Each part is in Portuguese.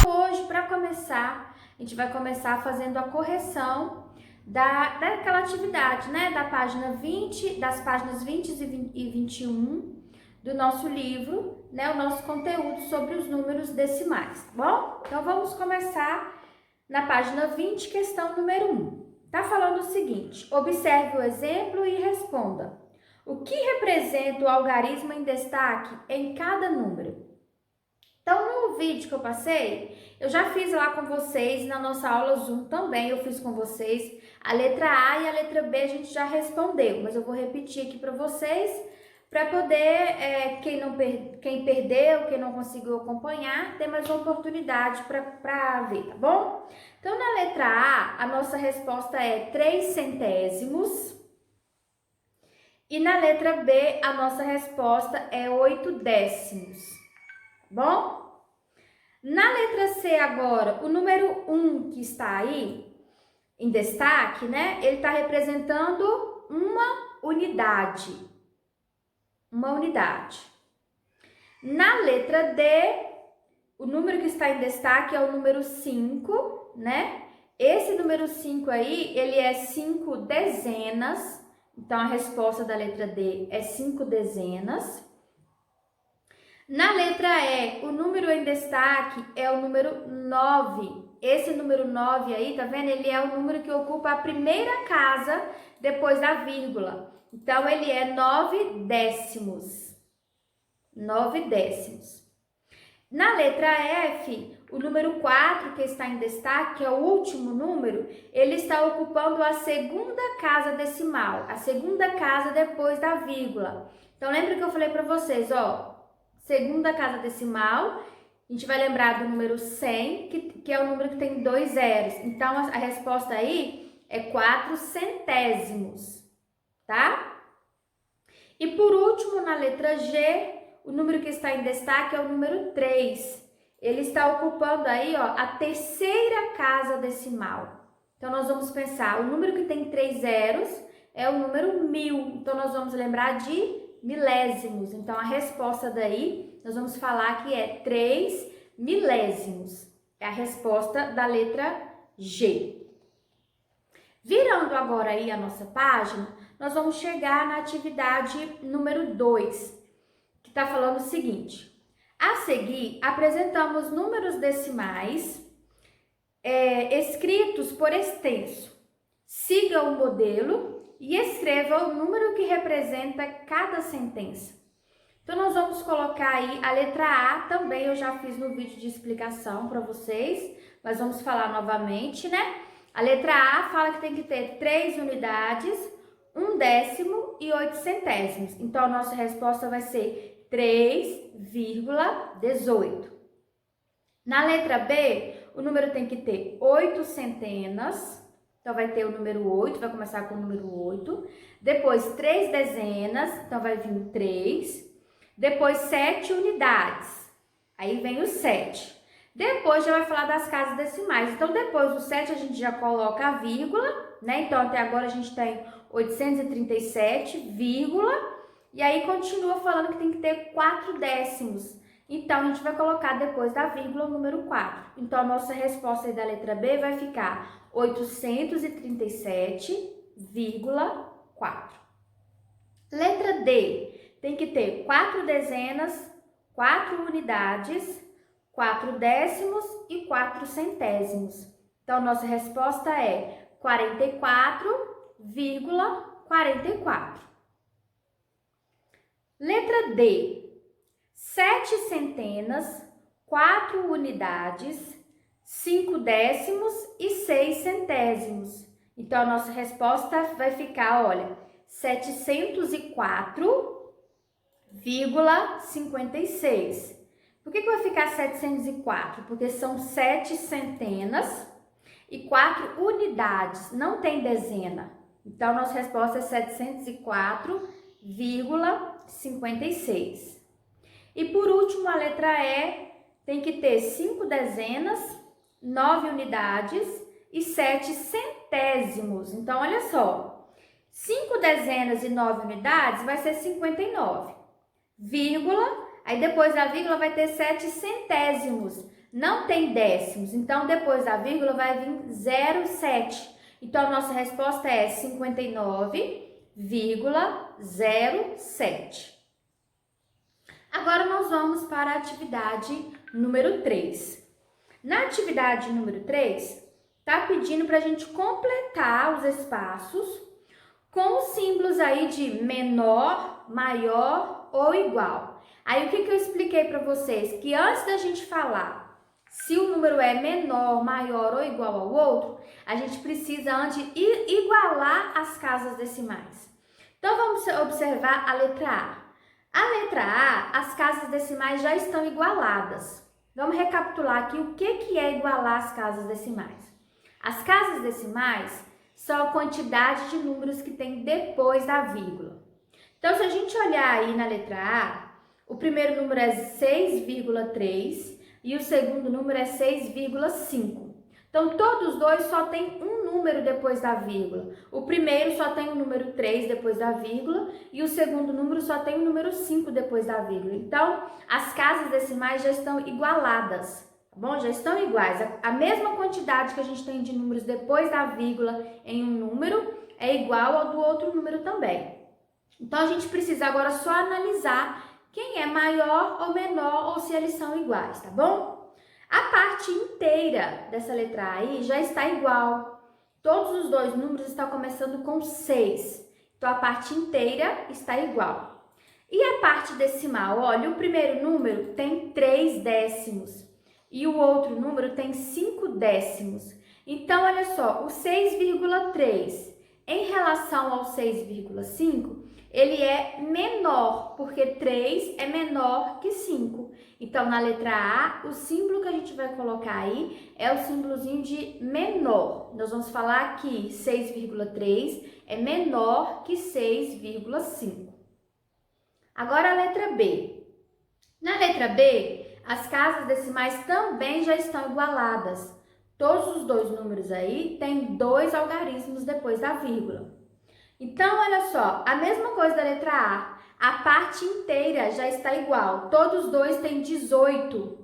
Hoje, para começar, a gente vai começar fazendo a correção daquela atividade, né? Da página 20, das páginas 20 e 21 do nosso livro, né? O nosso conteúdo sobre os números decimais, tá bom? Então, vamos começar na página 20, questão número 1. Tá falando o seguinte: observe o exemplo e responda. O que representa o algarismo em destaque em cada número? Então, no vídeo que eu passei, eu já fiz lá com vocês, na nossa aula Zoom também eu fiz com vocês. A letra A e a letra B a gente já respondeu, mas eu vou repetir aqui para vocês, para poder, quem perdeu, quem não conseguiu acompanhar, ter mais uma oportunidade para ver, tá bom? Então, na letra A, a nossa resposta é 3 centésimos. E na letra B, a nossa resposta é 8 décimos. Bom? Na letra C agora, o número 1 que está aí em destaque, né? Ele está representando uma unidade. Uma unidade. Na letra D, o número que está em destaque é o número 5, né? Esse número 5 aí, ele é 5 dezenas. Então, a resposta da letra D é 5 dezenas. Na letra E, o número em destaque é o número 9. Esse número 9 aí, tá vendo? Ele é o número que ocupa a primeira casa depois da vírgula. Então, ele é 9 décimos. 9 décimos. Na letra F, o número 4 que está em destaque, que é o último número, ele está ocupando a segunda casa decimal, a segunda casa depois da vírgula. Então, lembra que eu falei para vocês, ó, segunda casa decimal, a gente vai lembrar do número 100, que é o número que tem 2 zeros. Então, a resposta aí é 4 centésimos, tá? E por último, na letra G, o número que está em destaque é o número 3. Ele está ocupando aí, ó, a terceira casa decimal. Então, nós vamos pensar, o número que tem 3 zeros é o número 1000. Então, nós vamos lembrar de milésimos. Então, a resposta daí, nós vamos falar que é 3 milésimos. É a resposta da letra G. Virando agora aí a nossa página, nós vamos chegar na atividade número 2, que está falando o seguinte. A seguir, apresentamos números decimais escritos por extenso. Siga o modelo e escreva o número que representa cada sentença. Então, nós vamos colocar aí a letra A também, eu já fiz no vídeo de explicação para vocês, mas vamos falar novamente, né? A letra A fala que tem que ter 3 unidades, 1 décimo e 8 centésimos. Então, a nossa resposta vai ser 3,18. Na letra B, o número tem que ter 8 centenas. Então, vai ter o número 8, vai começar com o número 8. Depois, 3 dezenas, então vai vir o 3. Depois, 7 unidades. Aí vem o 7. Depois, já vai falar das casas decimais. Então, depois do 7, a gente já coloca a vírgula, né? Então, até agora a gente tem 837, vírgula. E aí, continua falando que tem que ter 4 décimos. Então, a gente vai colocar depois da vírgula o número 4. Então, a nossa resposta aí da letra B vai ficar 837,4. Letra D, tem que ter 4 dezenas, 4 unidades, 4 décimos e 4 centésimos. Então, nossa resposta é 44,44. Letra D, 7 centenas, 4 unidades, 5 décimos e 6 centésimos. Então, a nossa resposta vai ficar, olha, 704,56. Por que vai ficar 704? Porque são 7 centenas e 4 unidades, não tem dezena. Então, a nossa resposta é 704,56. E por último, a letra E tem que ter 5 dezenas, 9 unidades e 7 centésimos. Então, olha só, 5 dezenas e 9 unidades vai ser 59, vírgula, Aí depois da vírgula vai ter 7 centésimos. Não tem décimos, então depois da vírgula vai vir 0,7. Então a nossa resposta é 59,07. Agora nós vamos para a atividade número 3. Na atividade número 3, tá pedindo para a gente completar os espaços com os símbolos aí de menor, maior ou igual. Aí o que eu expliquei para vocês? Que antes da gente falar se o número é menor, maior ou igual ao outro, a gente precisa antes igualar as casas decimais. Então vamos observar a letra A. A letra A, as casas decimais já estão igualadas. Vamos recapitular aqui o que é igualar as casas decimais. As casas decimais são a quantidade de números que tem depois da vírgula. Então, se a gente olhar aí na letra A, o primeiro número é 6,3 e o segundo número é 6,5. Então, todos dois só tem um número depois da vírgula. O primeiro só tem o número 3 depois da vírgula e o segundo número só tem o número 5 depois da vírgula. Então, as casas decimais já estão igualadas, tá bom? Já estão iguais. A mesma quantidade que a gente tem de números depois da vírgula em um número é igual ao do outro número também. Então, a gente precisa agora só analisar quem é maior ou menor ou se eles são iguais, tá bom? A parte inteira dessa letra A aí já está igual. Todos os dois números estão começando com 6. Então, a parte inteira está igual. E a parte decimal? Olha, o primeiro número tem 3 décimos e o outro número tem 5 décimos. Então, olha só, o 6,3 em relação ao 6,5, ele é menor, porque 3 é menor que 5. Então, na letra A, o símbolo que a gente vai colocar aí é o símbolozinho de menor. Nós vamos falar que 6,3 é menor que 6,5. Agora a letra B. Na letra B, as casas decimais também já estão igualadas. Todos os dois números aí têm 2 algarismos depois da vírgula. Então, olha só, a mesma coisa da letra A parte inteira já está igual. Todos os dois têm 18,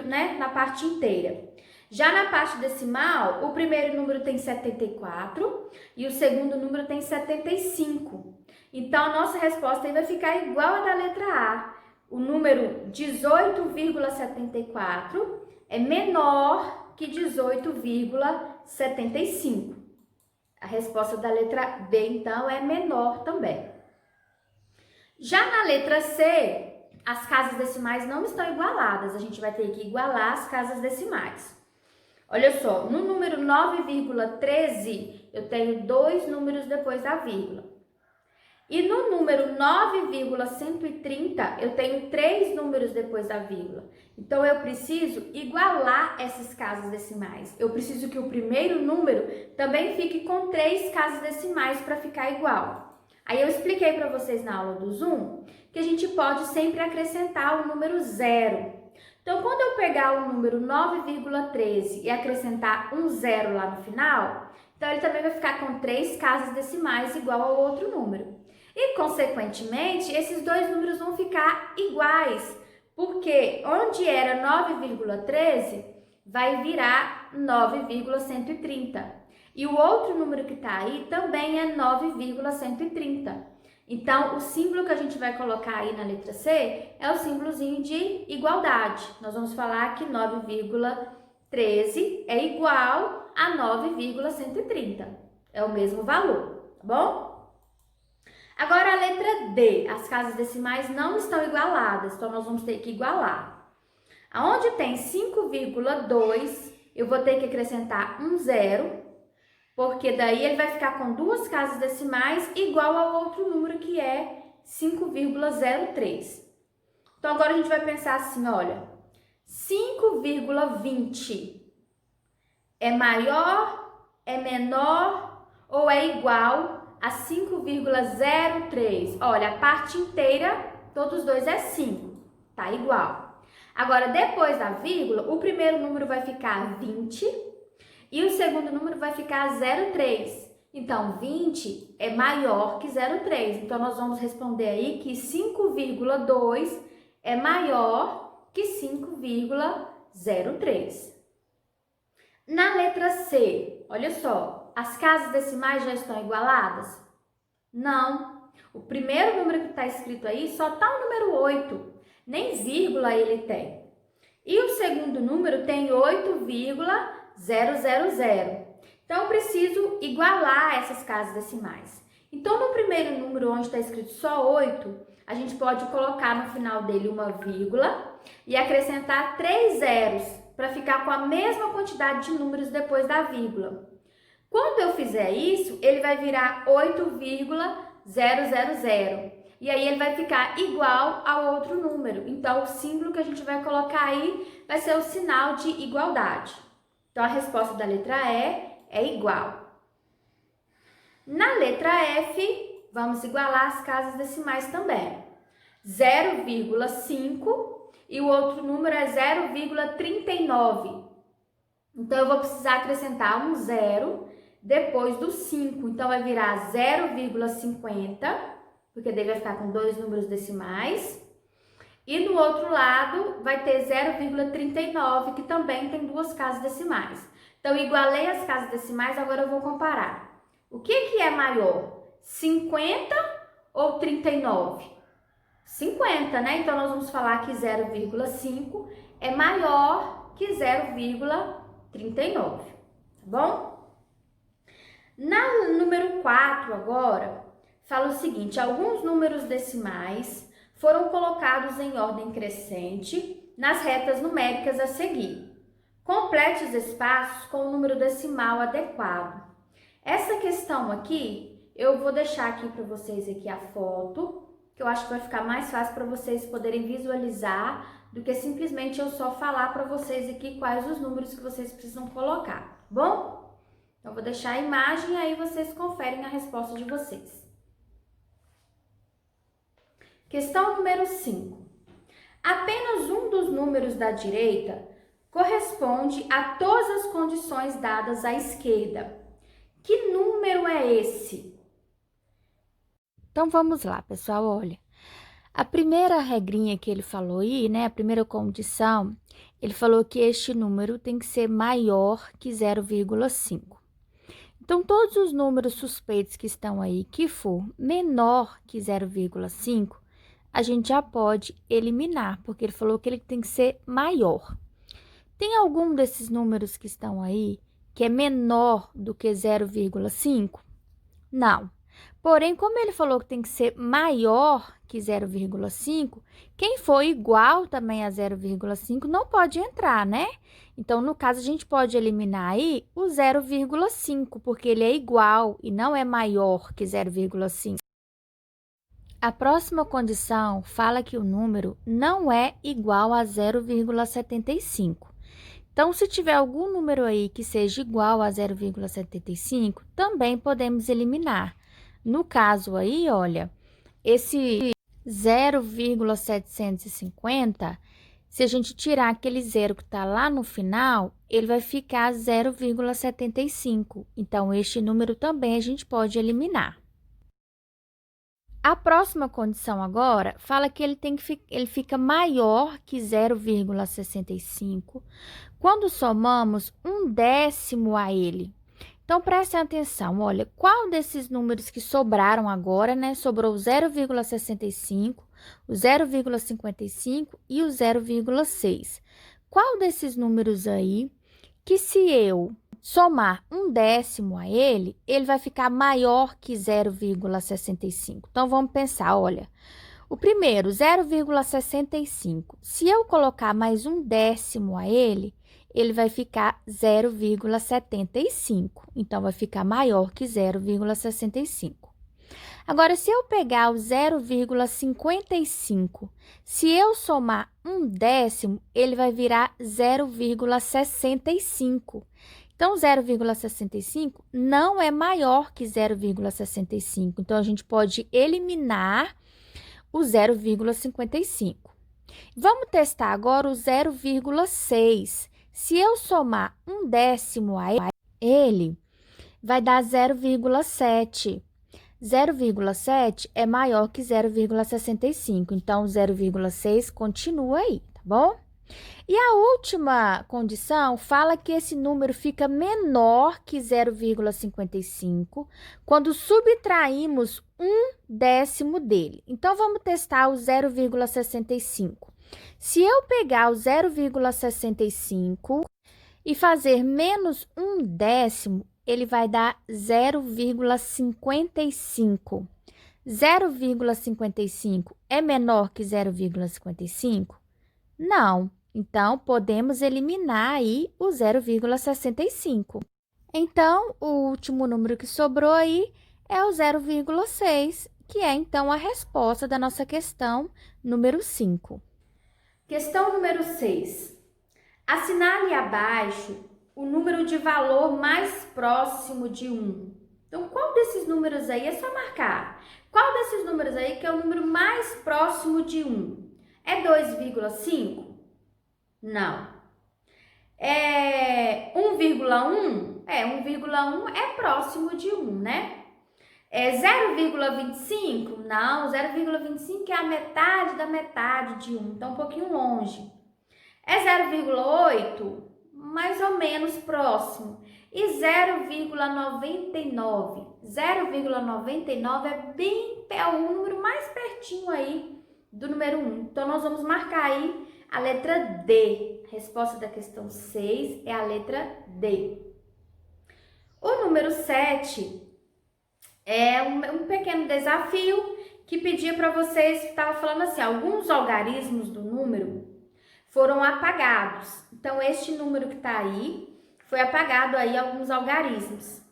né, na parte inteira. Já na parte decimal, o primeiro número tem 74 e o segundo número tem 75. Então, a nossa resposta aí vai ficar igual a da letra A. O número 18,74 é menor que 18,75. A resposta da letra B, então, é menor também. Já na letra C, as casas decimais não estão igualadas. A gente vai ter que igualar as casas decimais. Olha só, no número 9,13, eu tenho 2 números depois da vírgula. E no número 9,130, eu tenho 3 números depois da vírgula. Então, eu preciso igualar essas casas decimais. Eu preciso que o primeiro número também fique com 3 casas decimais para ficar igual. Aí eu expliquei para vocês na aula do Zoom que a gente pode sempre acrescentar o número 0. Então, quando eu pegar o número 9,13 e acrescentar um 0 lá no final, então ele também vai ficar com 3 casas decimais igual ao outro número. E, consequentemente, esses dois números vão ficar iguais, porque onde era 9,13 vai virar 9,130. E o outro número que está aí também é 9,130. Então, o símbolo que a gente vai colocar aí na letra C é o símbolozinho de igualdade. Nós vamos falar que 9,13 é igual a 9,130. É o mesmo valor, tá bom? Agora, a letra D. As casas decimais não estão igualadas, então nós vamos ter que igualar. Aonde tem 5,2, eu vou ter que acrescentar um 0, porque daí ele vai ficar com 2 casas decimais igual ao outro número que é 5,03. Então, agora a gente vai pensar assim, olha, 5,20 é maior, é menor ou é igual a 5,03? Olha, a parte inteira, todos os dois é 5, tá igual. Agora, depois da vírgula, o primeiro número vai ficar 20 e o segundo número vai ficar 0,3. Então, 20 é maior que 0,3. Então, nós vamos responder aí que 5,2 é maior que 5,03. Na letra C, olha só, as casas decimais já estão igualadas? Não. O primeiro número que está escrito aí só está o número 8, nem vírgula ele tem. E o segundo número tem 8,000. Então, eu preciso igualar essas casas decimais. Então, no primeiro número, onde está escrito só 8, a gente pode colocar no final dele uma vírgula e acrescentar 3 zeros para ficar com a mesma quantidade de números depois da vírgula. Quando eu fizer isso, ele vai virar 8,000. E aí ele vai ficar igual ao outro número. Então, o símbolo que a gente vai colocar aí vai ser o sinal de igualdade. Então, a resposta da letra E é igual. Na letra F, vamos igualar as casas decimais também. 0,5 e o outro número é 0,39. Então, eu vou precisar acrescentar um zero depois do 5. Então, vai virar 0,50, porque daí vai ficar com 2 números decimais. E no outro lado vai ter 0,39, que também tem 2 casas decimais. Então, igualei as casas decimais, agora eu vou comparar. O que é maior? 50 ou 39? 50, né? Então, nós vamos falar que 0,5 é maior que 0,39, tá bom? Na número 4 agora, fala o seguinte: alguns números decimais foram colocados em ordem crescente nas retas numéricas a seguir. Complete os espaços com o número decimal adequado. Essa questão aqui, eu vou deixar aqui para vocês aqui a foto, que eu acho que vai ficar mais fácil para vocês poderem visualizar do que simplesmente eu só falar para vocês aqui quais os números que vocês precisam colocar, tá bom? Então, eu vou deixar a imagem e aí vocês conferem a resposta de vocês. Questão número 5. Apenas um dos números da direita corresponde a todas as condições dadas à esquerda. Que número é esse? Então, vamos lá, pessoal, olha. A primeira regrinha que ele falou aí, né, a primeira condição, ele falou que este número tem que ser maior que 0,5. Então, todos os números suspeitos que estão aí, que for menor que 0,5, a gente já pode eliminar, porque ele falou que ele tem que ser maior. Tem algum desses números que estão aí que é menor do que 0,5? Não. Porém, como ele falou que tem que ser maior que 0,5, quem for igual também a 0,5 não pode entrar, né? Então, no caso, a gente pode eliminar aí o 0,5, porque ele é igual e não é maior que 0,5. A próxima condição fala que o número não é igual a 0,75. Então, se tiver algum número aí que seja igual a 0,75, também podemos eliminar. No caso aí, olha, esse 0,750, se a gente tirar aquele zero que está lá no final, ele vai ficar 0,75. Então, este número também a gente pode eliminar. A próxima condição agora fala que ele fica maior que 0,65 quando somamos um décimo a ele. Então, prestem atenção, olha, qual desses números que sobraram agora, né? Sobrou o 0,65, o 0,55 e o 0,6. Qual desses números aí que se eu somar um décimo a ele, ele vai ficar maior que 0,65. Então, vamos pensar, olha, o primeiro, 0,65. Se eu colocar mais um décimo a ele vai ficar 0,75. Então, vai ficar maior que 0,65. Agora, se eu pegar o 0,55, se eu somar um décimo, ele vai virar 0,65. Então, 0,65 não é maior que 0,65. Então, a gente pode eliminar o 0,55. Vamos testar agora o 0,6. Se eu somar um décimo a ele, vai dar 0,7. 0,7 é maior que 0,65, então 0,6 continua aí, tá bom? E a última condição fala que esse número fica menor que 0,55 quando subtraímos 1/10 dele. Então, vamos testar o 0,65. Se eu pegar o 0,65 e fazer menos 1/10, ele vai dar 0,55. 0,55 é menor que 0,55? Não. Então, podemos eliminar aí o 0,65. Então, o último número que sobrou aí é o 0,6, que é, então, a resposta da nossa questão número 5. Questão número 6. Assinale abaixo o número de valor mais próximo de 1. Então, qual desses números aí é só marcar? Qual desses números aí que é o número mais próximo de 1? É 2,5? Não. É 1,1? 1,1 é próximo de 1, né? É 0,25? Não, 0,25 é a metade da metade de 1, então um pouquinho longe. É 0,8? Mais ou menos próximo. E 0,99? 0,99 é o número mais pertinho aí do número 1. Então, nós vamos marcar aí a letra D. A resposta da questão 6 é a letra D. O número 7 é um pequeno desafio que pedia para vocês, estava falando assim, alguns algarismos do número foram apagados. Então, este número que está aí, foi apagado aí alguns algarismos.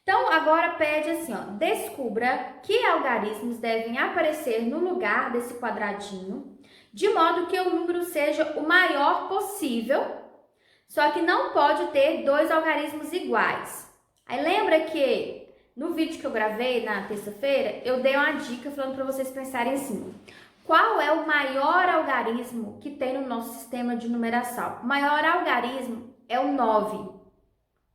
Então, agora pede assim, ó, descubra que algarismos devem aparecer no lugar desse quadradinho, de modo que o número seja o maior possível, só que não pode ter dois algarismos iguais. Aí lembra que no vídeo que eu gravei na terça-feira, eu dei uma dica falando para vocês pensarem assim, qual é o maior algarismo que tem no nosso sistema de numeração? O maior algarismo é o 9,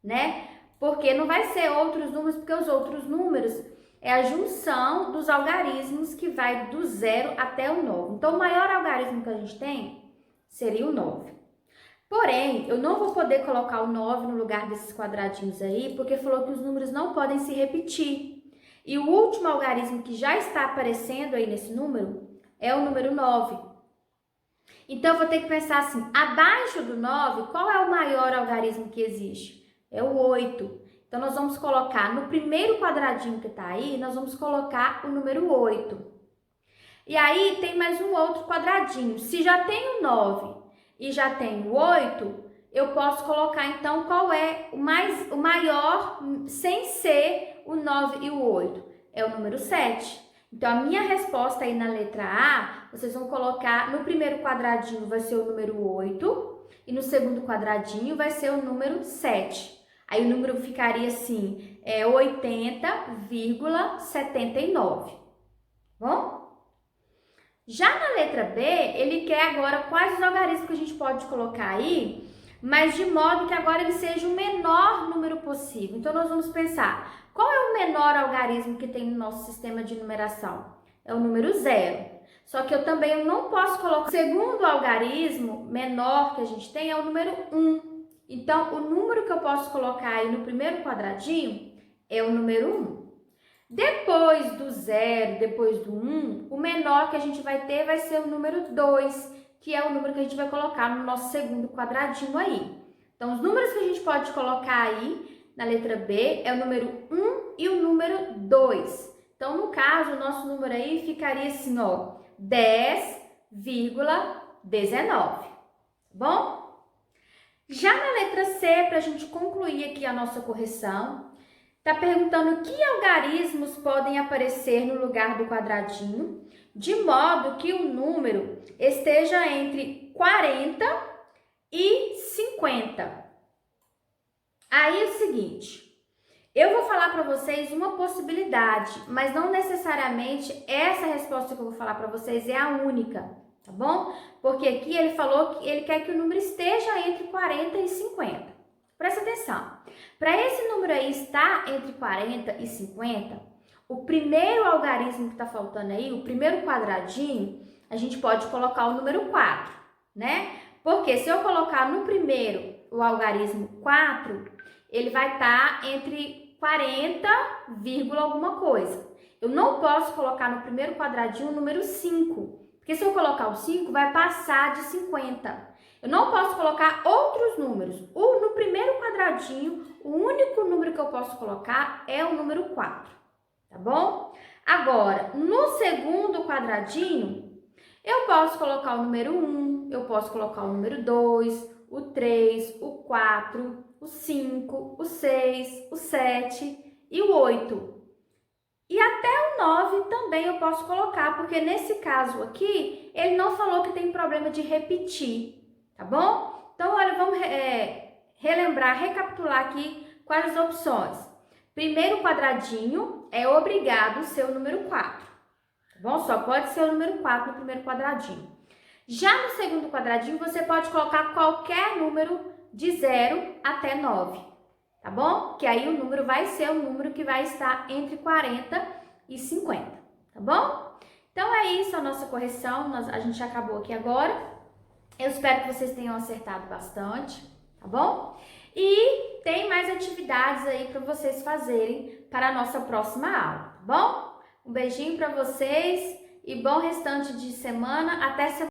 né? Porque não vai ser outros números, porque os outros números é a junção dos algarismos que vai do 0 até o 9. Então, o maior algarismo que a gente tem seria o 9. Porém, eu não vou poder colocar o 9 no lugar desses quadradinhos aí, porque falou que os números não podem se repetir. E o último algarismo que já está aparecendo aí nesse número é o número 9. Então, eu vou ter que pensar assim, abaixo do 9, qual é o maior algarismo que existe? É o 8. Então, nós vamos colocar no primeiro quadradinho que está aí, nós vamos colocar o número 8. E aí, tem mais um outro quadradinho. Se já tem o 9 e já tem o 8, eu posso colocar, então, qual é o maior sem ser o 9 e o 8? É o número 7. Então, a minha resposta aí na letra A, vocês vão colocar no primeiro quadradinho vai ser o número 8 e no segundo quadradinho vai ser o número 7. Aí o número ficaria assim, 80,79. Bom? Já na letra B, ele quer agora quais os algarismos que a gente pode colocar aí, mas de modo que agora ele seja o menor número possível. Então, nós vamos pensar, qual é o menor algarismo que tem no nosso sistema de numeração? É o número 0. Só que eu também não posso colocar o segundo algarismo menor que a gente tem é o número 1. Então, o número que eu posso colocar aí no primeiro quadradinho é o número 1. Depois do 0, depois do 1, o menor que a gente vai ter vai ser o número 2, que é o número que a gente vai colocar no nosso segundo quadradinho aí. Então, os números que a gente pode colocar aí na letra B é o número 1 e o número 2. Então, no caso, o nosso número aí ficaria assim, ó, 10,19. Bom? Já na letra C, para a gente concluir aqui a nossa correção, está perguntando que algarismos podem aparecer no lugar do quadradinho, de modo que o número esteja entre 40 e 50. Aí é o seguinte, eu vou falar para vocês uma possibilidade, mas não necessariamente essa resposta que eu vou falar para vocês é a única, tá bom? Porque aqui ele falou que ele quer que o número esteja entre 40 e 50. Presta atenção. Para esse número aí estar entre 40 e 50, O primeiro algarismo que tá faltando aí, o primeiro quadradinho, a gente pode colocar o número 4, né? Porque se eu colocar no primeiro o algarismo 4, ele vai estar entre 40, alguma coisa. Eu não posso colocar no primeiro quadradinho o número 5, porque se eu colocar o 5, vai passar de 50. Eu não posso colocar outros números. No primeiro quadradinho, o único número que eu posso colocar é o número 4, tá bom? Agora, no segundo quadradinho, eu posso colocar o número 1, eu posso colocar o número 2, o 3, o 4, o 5, o 6, o 7 e o 8. E até o 9 também eu posso colocar, porque nesse caso aqui, ele não falou que tem problema de repetir, tá bom? Então, olha, vamos relembrar, recapitular aqui quais as opções. Primeiro quadradinho é obrigado ser o número 4, tá bom? Só pode ser o número 4 no primeiro quadradinho. Já no segundo quadradinho, você pode colocar qualquer número de 0 até 9, tá bom? Que aí o número vai ser o número que vai estar entre 40 e 50, tá bom? Então é isso a nossa correção, a gente acabou aqui agora. Eu espero que vocês tenham acertado bastante, tá bom? E tem mais atividades aí para vocês fazerem para a nossa próxima aula, tá bom? Um beijinho para vocês e bom restante de semana, até semana.